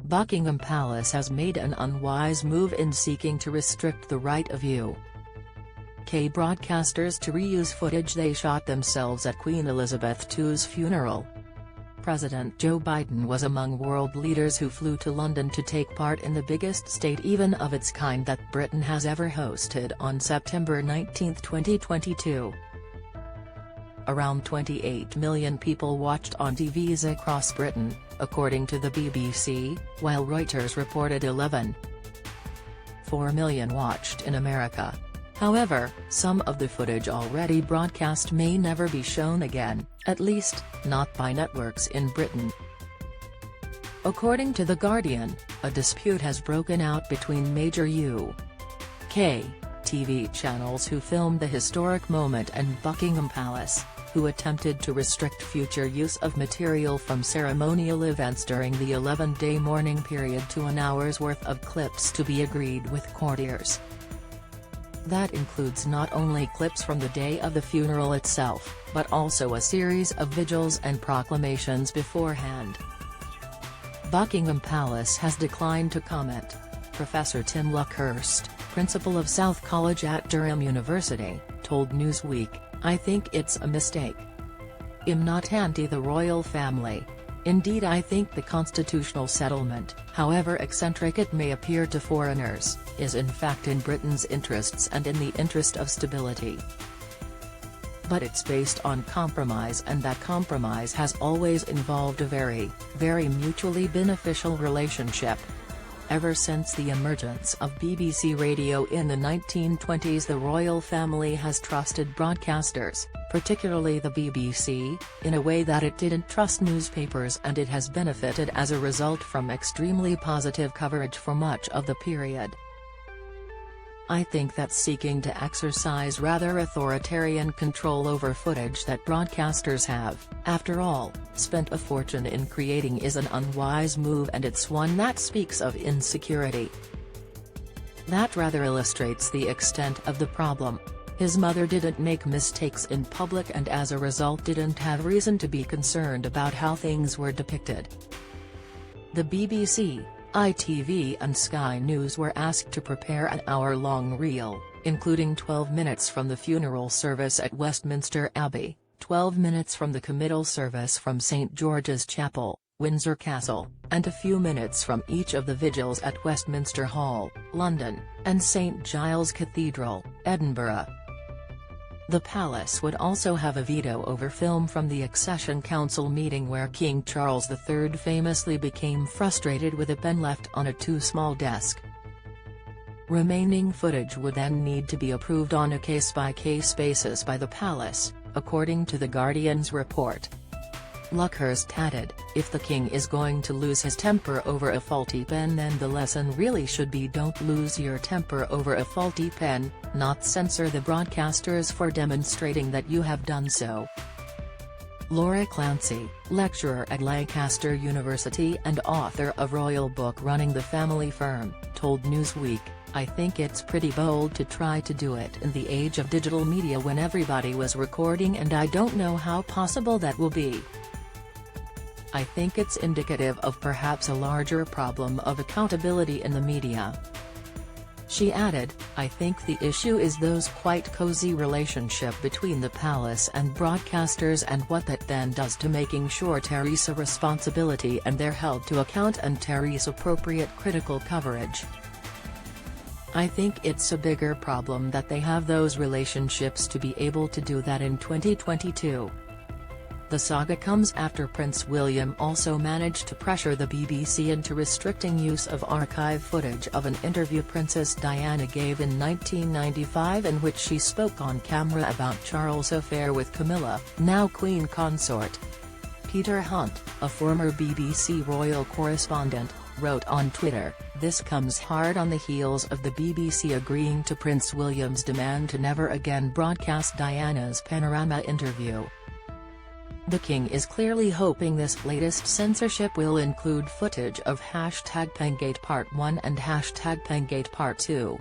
Buckingham Palace has made an unwise move in seeking to restrict the right of UK broadcasters to reuse footage they shot themselves at Queen Elizabeth II's funeral. President Joe Biden was among world leaders who flew to London to take part in the biggest state event of its kind that Britain has ever hosted on September 19, 2022. Around 28 million people watched on TVs across Britain, according to the BBC, while Reuters reported 11.4 million watched in America. However, some of the footage already broadcast may never be shown again, at least, not by networks in Britain. According to The Guardian, a dispute has broken out between major UK TV channels who filmed the historic moment and Buckingham Palace, who attempted to restrict future use of material from ceremonial events during the 11-day mourning period to an hour's worth of clips to be agreed with courtiers. That includes not only clips from the day of the funeral itself, but also a series of vigils and proclamations beforehand. Buckingham Palace has declined to comment. Professor Tim Luckhurst, principal of South College at Durham University, told Newsweek, "I think it's a mistake. I'm not anti the royal family. Indeed, I think the constitutional settlement, however eccentric it may appear to foreigners, is in fact in Britain's interests and in the interest of stability. But it's based on compromise, and that compromise has always involved a very, very mutually beneficial relationship. Ever since the emergence of BBC Radio in the 1920s, the royal family has trusted broadcasters, particularly the BBC, in a way that it didn't trust newspapers, and it has benefited as a result from extremely positive coverage for much of the period. I think that seeking to exercise rather authoritarian control over footage that broadcasters have, after all, spent a fortune in creating is an unwise move, and it's one that speaks of insecurity. That rather illustrates the extent of the problem. His mother didn't make mistakes in public and as a result didn't have reason to be concerned about how things were depicted." The BBC, ITV and Sky News were asked to prepare an hour-long reel, including 12 minutes from the funeral service at Westminster Abbey, 12 minutes from the committal service from St George's Chapel, Windsor Castle, and a few minutes from each of the vigils at Westminster Hall, London, and St Giles Cathedral, Edinburgh. The palace would also have a veto over film from the Accession Council meeting where King Charles III famously became frustrated with a pen left on a too small desk. Remaining footage would then need to be approved on a case-by-case basis by the palace, according to The Guardian's report. Luckhurst added, "If the king is going to lose his temper over a faulty pen, then the lesson really should be don't lose your temper over a faulty pen, not censor the broadcasters for demonstrating that you have done so." Laura Clancy, lecturer at Lancaster University and author of Royal Book Running the Family Firm, told Newsweek, "I think it's pretty bold to try to do it in the age of digital media when everybody was recording, and I don't know how possible that will be. I think it's indicative of perhaps a larger problem of accountability in the media." She added, "I think the issue is those quite cozy relationship between the palace and broadcasters and what that then does to making sure Teresa responsibility and they're held to account and Teresa appropriate critical coverage. I think it's a bigger problem that they have those relationships to be able to do that in 2022. The saga comes after Prince William also managed to pressure the BBC into restricting use of archive footage of an interview Princess Diana gave in 1995 in which she spoke on camera about Charles' affair with Camilla, now Queen Consort. Peter Hunt, a former BBC royal correspondent, wrote on Twitter, "This comes hard on the heels of the BBC agreeing to Prince William's demand to never again broadcast Diana's Panorama interview. The king is clearly hoping this latest censorship will include footage of #Pengate Part 1 and #Pengate Part 2.